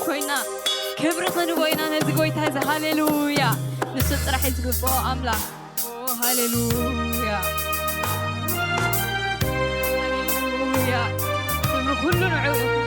ኮይና ክብሪ ክንቦይና ነዚ ጎይታ እዚ ሃሌሉያ ንሱ ጥራሕ ዝግብኦ ኣምላኽ ሃሌሉያ ሃሌሉያ ክብሪ ኩሉ ንዕኡ ይኹን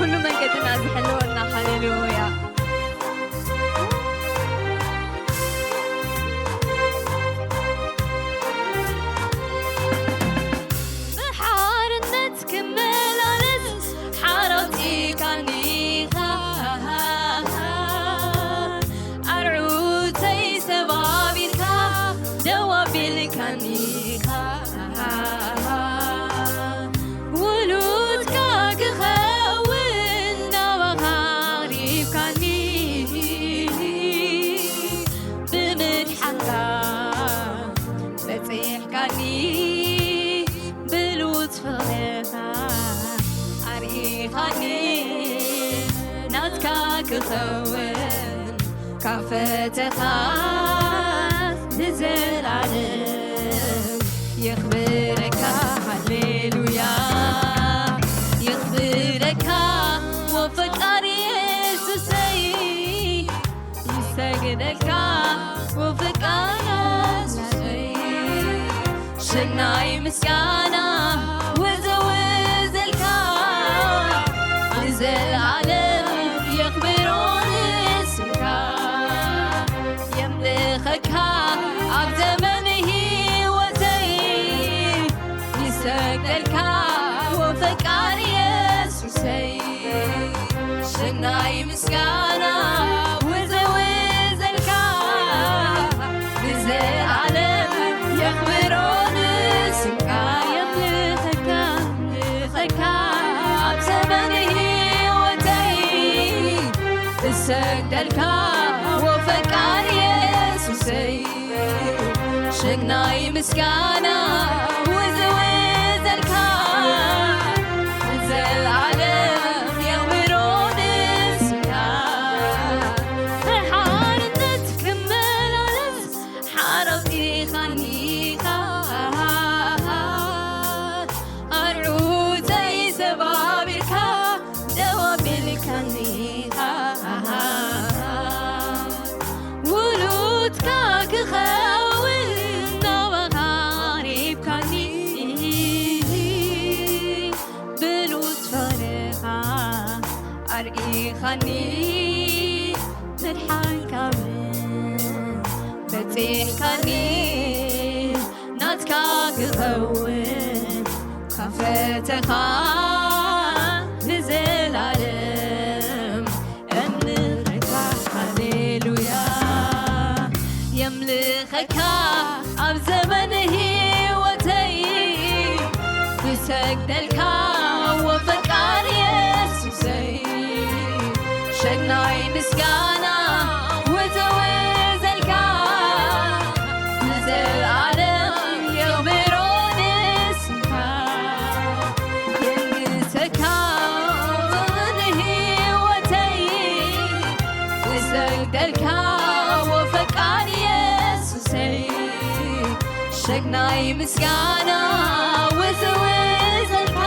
كل من قدنا زحلونا هاليلويا بحار نتكمل أنس حارتي كاني أرعوتي سبابيركا دوابيل كاني ولودكا كخونا وغاريب كاني بمدحكا بتيح كاني بلوت فغيرها أريخاني ناتكا كخون كافتها نزل علم يخبرك هاليلويا يخبرك وفكر يسوسي يسجدك وفكر يسوسي شناي مسكانا وزوزلك نزل علم يخبرون اسمك يملخك عبزمنه وزي يسجدك وفكر يسوسي شناي مسكانا وزوزلك نزل علم يخبرون اسمك يملخك عبزمنه وزي يسجدك وفكر يسوسي شناي مسكانا وزوزلك نزل علم يخبرون اسمك الحار نتكمل أنس حارتي خنيخة أرعوتي سبابيركا دوابيل كنيخة ولودكا كخولنا وغاريب كاني بلوت فرحة أريخاني نضحك من بتيح كاني ناتكا كخون خفتها نزل علم أنركح هاليلويا يملخك عبزمنه وتي يسجدلك وفكر يسوسي شناي مسكانا وزوزلك نزل علم يخبرون اسمك يلمسك عبزمنه وتي يسجدلك وفكر يسوسي شناي مسكانا وزوزلك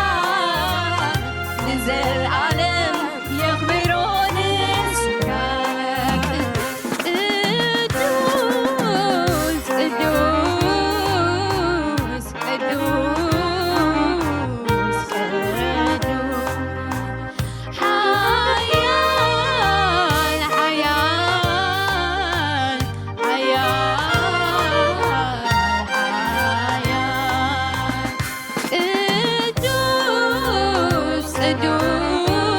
نزل علم يخبرون اسمك قدوس قدوس قدوس حيان حيان حيان قدوس قدوس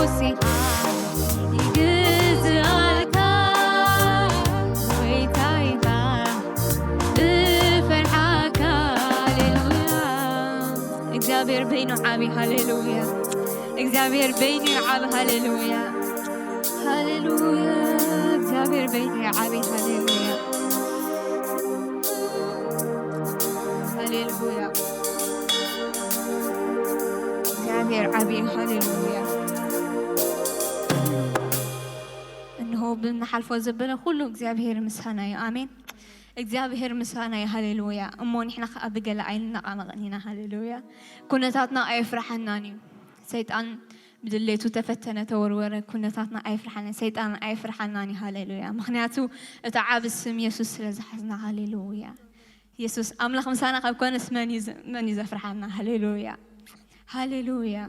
ኢየሱስ ይግዝአልካ ጎይታይኻ ብፍርሓካ ሃሌሉያ እግዚአብሔር በይኑ ዓቢ ሃሌሉያ እግዚአብሔር በይኑ ዓቢ ሃሌሉያ ሃሌሉያ እግዚአብሔር በይኑ ዓቢ ሃሌሉያ ሃሌሉያ እግዚአብሔር ዓቢ ሃሌሉያ እንሆ ብናሓልፎ ዘበለ ኩሉ እግዚአብሔር ምስጋና እዩ አሜን እግዚአብሔር ምስጋና እዩ ሃሌሉያ እሞ ንሕና ከዓ ብገለ ኣይንነቃነቕን ኢና ሃሌሉያ ኩነታትና ኣይፍራሐናን እዩ ሰይጣን بدليت وتفتنا تورورة كنتاتنا أيفرحنا سيطان أيفرحنا هاليلويا مخنياتو تعب السم يسوس لزحزنا هاليلويا يسوس أملاخ مسانا قب كون اسماني زفرحنا هاليلويا هاليلويا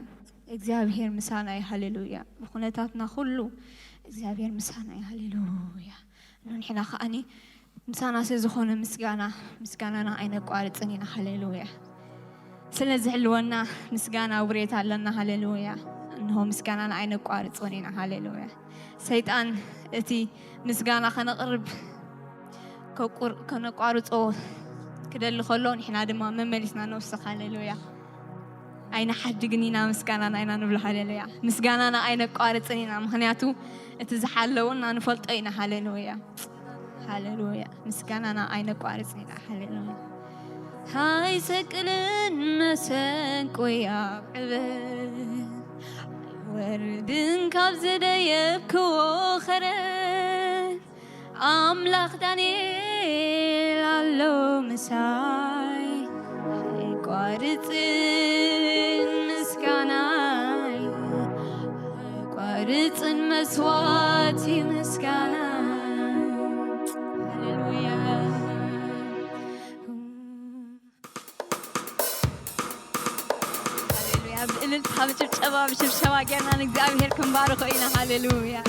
إجزابير مسانا هاليلويا كنتاتنا خلو إجزابير مسانا هاليلويا نحنا خاني مسانا سيزخون مسكانا عينك وارتنينا هاليلويا سلزح لونا مسكانا وريت لنا هاليلويا إنه مسكانا عينك قارت صنينا هاليلويا سيطان أتي مسكانا خنا قرب كنا قارت أو كده اللي خلون إحنا دما مملسنا نوسخ هاليلويا أين حد جنينا مسكانا عينا نبل هاليلويا مسكانا عينك قارت صنينا مخنياتو أتزحلونا نفلت أين هاليلويا هاليلويا مسكانا عينك قارت صنينا هاليلويا هاي سكلن مسك ويا عبد وردن كابزد يبكو خرن أملاخ دانيل علو مساي قارتن مسكاناي قارتن مسواتي مسكاناي هللويا إلت حبيت شباب شباب جانا نقدر هيركم بارك إلى هاليلويا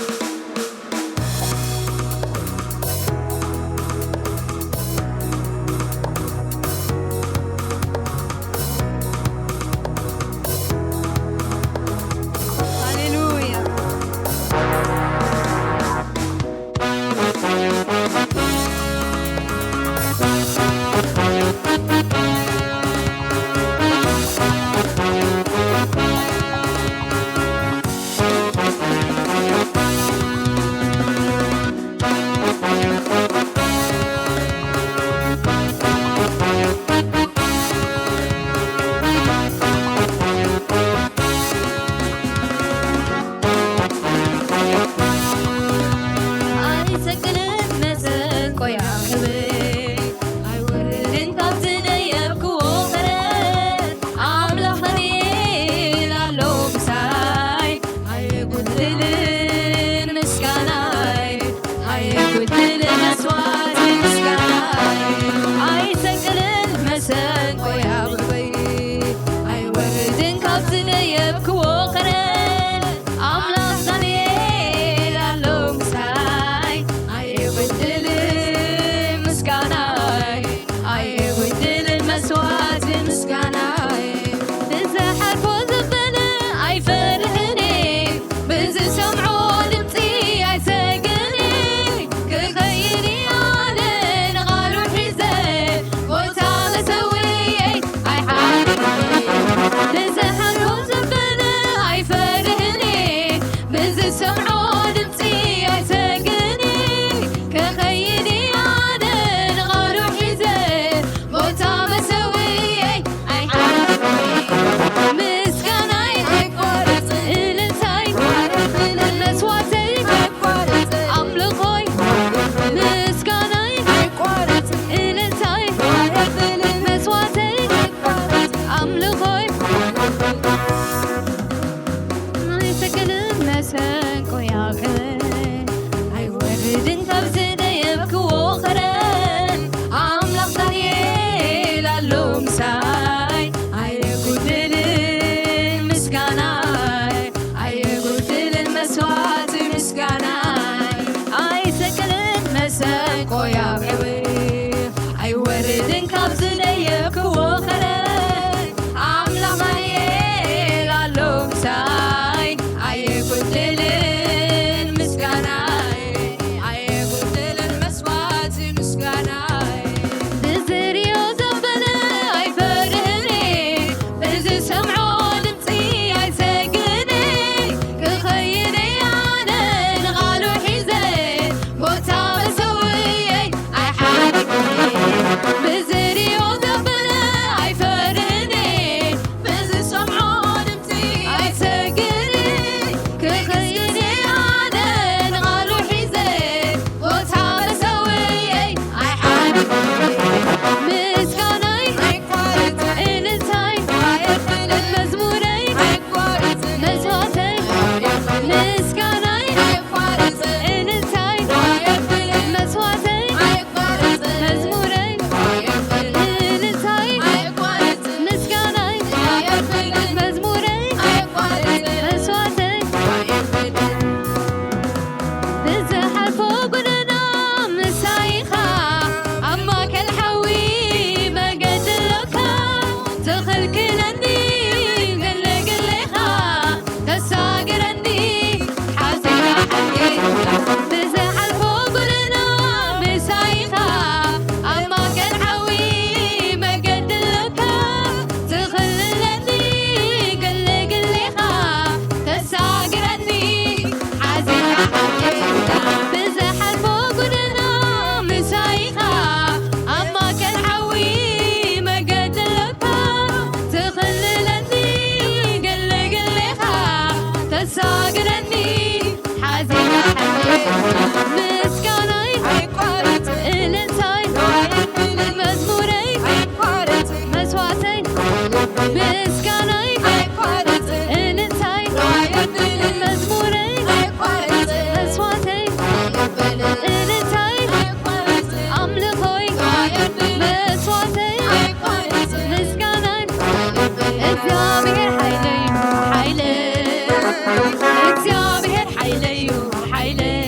እግዚአብሔር ኃይለዩ ኃይለይ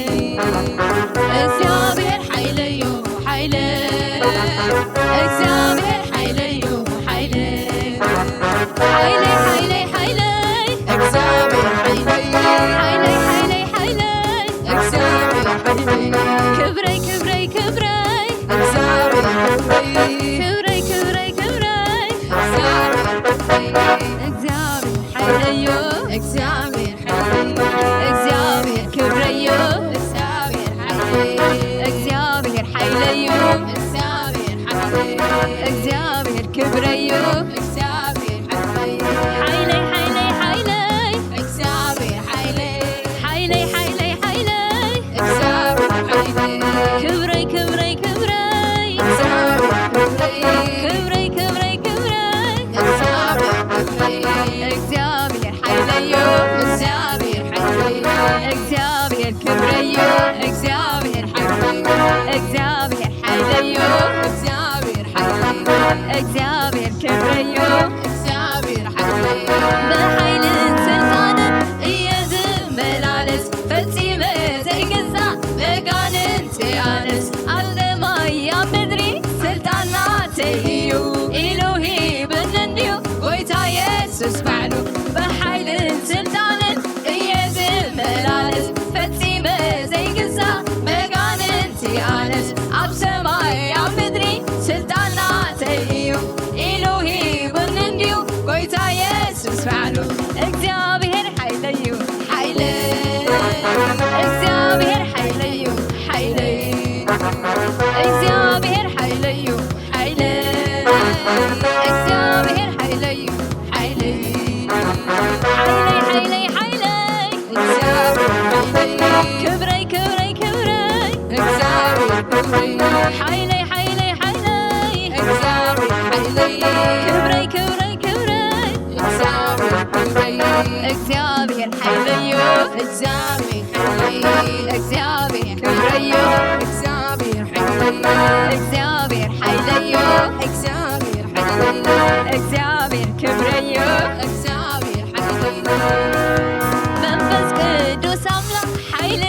እግዚአብሔር ኃይለዩ ኃይለይ እግዚአብሔር ኃይለዩ ኃይለይ ኃይለይ ኃይለይ ኃይለይ እግዚአብሔር ኃይለይ ኃይለይ ኃይለይ ኃይለይ እግዚአብሔር ኃይለይ ክብረይ ክብረይ ክብረይ እግዚአብሔር ኃይለይ ክብረይ ክብረይ ክብረይ እግዚአብሔር ኃይለዩ እግዚአብሔር እግዚአብሔር ክብረዩ እግዚአብሔር ኃይለዩ እግዚአብሔር ክብረዩ እግዚአብሔር ኃይለይ ኃይለይ ኃይለይ እግዚአብሔር ኃይለይ ኃይለይ ኃይለይ ኃይለይ እግዚአብሔር ክብረይ ክብረይ ክብረይ ክብረይ ክብረይ ክብረይ እግዚአብሔር ኃይለዩ እግዚአብሔር እግዚአብሔር ክብረዩ እግዚአብሔር እግዚአብሔር ኃይለዩ እግዚአብሔር እግዚአብሔር ክብረዩ እግዚአብሔር በኃይልን ስልጣንን እየዝመላለስ ፈጺመ ዘይገዛ መጋንንት ያነስ አለማያ ምድሪ ስልጣና ተይዩ ኢሎሂ ብንንዲዩ ጎይታ ኢየሱስ ባዕሉ በኃይልን ስልጣንን እየዝመላለስ ፈጺመ ዘይገዛ መጋንንት ያነስ ኣብ ሰማይ ኣብ ምድሪ ስልጣና ተይዩ ኢሎሂ ብንንዲዩ ጎይታ ኢየሱስ ባዕሉ እግዚአብሔር ኃይለዩ ኃይለይ እግዚአብሔር ኃይለዩ ኃይለይ እግዚአብሔር ኃይለዩ ኃይለይ እግዚአብሔር ኃይለዩ ኃይለይ ኃይለይ ኃይለይ እግዚአብሔር ክብረይ ክብረይ ክብረይ እግዚአብሔር ኃይለይ ኃይለይ ኃይለይ እግዚአብሔር ክብረይ ክብረይ ክብረይ እግዚአብሔር ኃይለዩ እግዚአብሔር እግዚአብሔር ክብረዩ እግዚአብሔር እግዚአብሔር ኃይለዩ እግዚአብሔር እግዚአብሔር ክብረዩ እግዚአብሔር መንፈስ ቅዱስ አምላክ ኃይል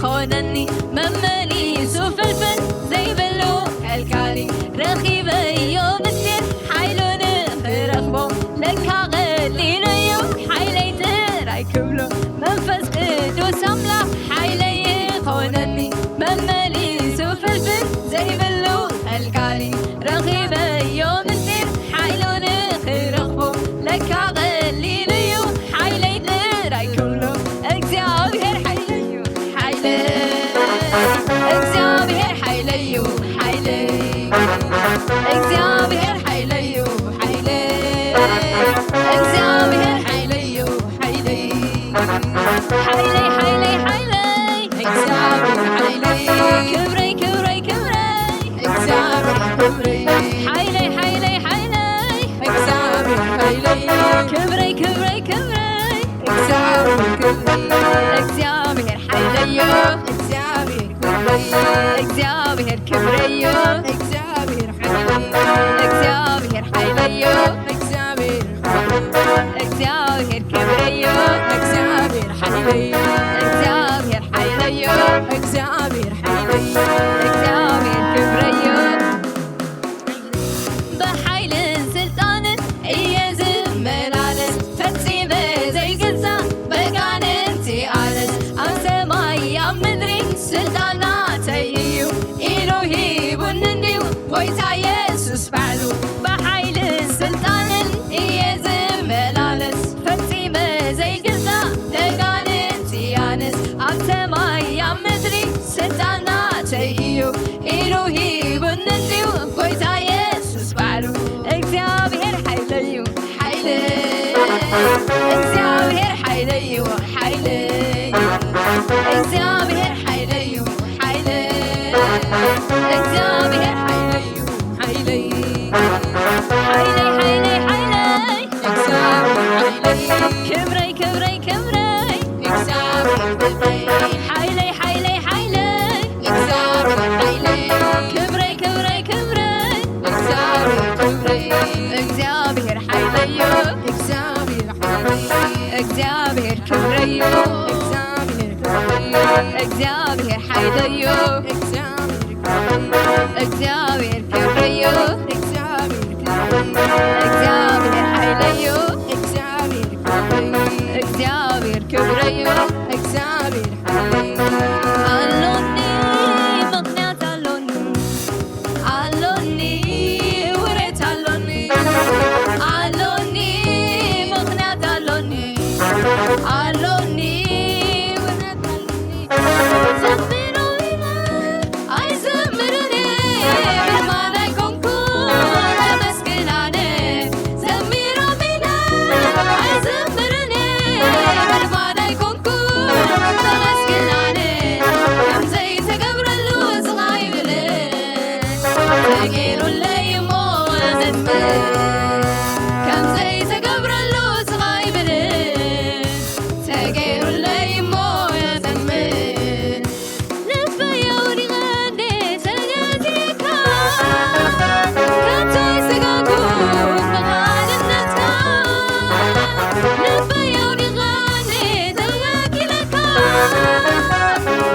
ኾነኒ መመሊሱ ፍልፍል ዘይብሉ ከልካሊ ረኺበዮ ምስጢር ሓይሉን ክረኽቦ ለካ ቀሊል እዩ ሓይለይ ጥራይ ክብሎ መንፈስ ቅዱስ አምላክ ሓይለይ ኾነኒ መመሊሱ ፍልፍል ዘይብሉ ከልካሊ ረኺበዮ ምስጢር ሓይሉን ክረኽቦ ለካ ቀሊል እዩ ሓይለይ ጥራይ ክብሎ እግዚአብሔር ኃይለዩ እግዚአብሔር ኃይለዩ እግዚአብሔር ኃይለዩ እግዚአብሔር ኃይለዩ ኃይለይ ኃይለይ ኃይለይ እግዚአብሔር ክብረይ ክብረይ ክብረይ እግዚአብሔር ኃይለይ ኃይለይ ኃይለይ እግዚአብሔር ክብረይ ክብረይ ክብረይ እግዚአብሔር ኃይለዩ እግዚአብሔር ክብረዩ እግዚአብሔር ኃይለዩ እግዚአብሔር ክብረዩ እግዚአብሔር ኃይለዩ እግዚአብሔር ክብረዩ በኃይልን ስልጣንን እየዝመላለስ ፈጺመ ዘይገዛ መጋንንት ያነስ ኣብ ሰማይ ኣብ ምድሪ ስልጣና ተይዩ ኢሎሂ ብንንዲዩ ጎይታ ኢየሱስ ባዕሉ በኃይልን ስልጣንን እየዝመላለስ ፈጺመ ዘይገዛ መጋንንት ያነስ ኣብ ሰማይ ኣብ ምድሪ ስልጣና ተይዩ ኢሎሂ ብንንዲዩ ጎይታ ኢየሱስ ባዕሉ እግዚአብሔር ኃይለዩ እግዚአብሔር ኃይለዩ እግዚአብሔር ኃይለዩ እግዚአብሔር ኃይለዩ ኃይለይ ኃይለይ ኃይለይ ክብረይ ክብረይ ክብረይ ኃይለይ ኃይለይ ኃይለይ ክብረይ ክብረይ ክብረይ እግዚአብሔር ኃይለዩ እግዚአብሔር ክብረዩ እግዚአብሔር ኃይለዮ እግዚአብሔር ክብርዮ እግዚአብሔር ኃይለዮ እግዚአብሔር ክብርዮ አሎኒ ምክንያት አሎኒ አሎኒ ውሬት አሎኒ አሎኒ ምክንያት አሎኒ አሎኒ ውሬት አሎኒ ዘምሮ ይላል አይዘምርኔ ብርማን አይኮንኩ ተመስግናኔ ዘምሮ ይላል አይዘምርኔ ብርማን አይኮንኩ ተመስግናኔ ከምዘይ ተገብረሉ ዝኻይ ብለ ተገይሩለይ ሞ ዘምር ከምዘይ ተገብረሉ ዝኻይ ብለ ተገይሩለይ ሞ ዘምር ልበየው ዲኸንዴ ተገቲካ ካንታይ ስጋጉ መኻንነትካ ልበየው ዲኸንዴ ተወኪለካ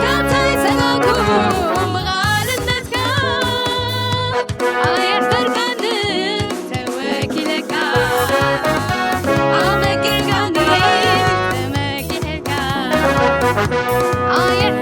ካንታይ ስጋጉ መኻንነትካ አየርፈርካን ተወኪለካ አመኪርካን ተመኪለካ አየር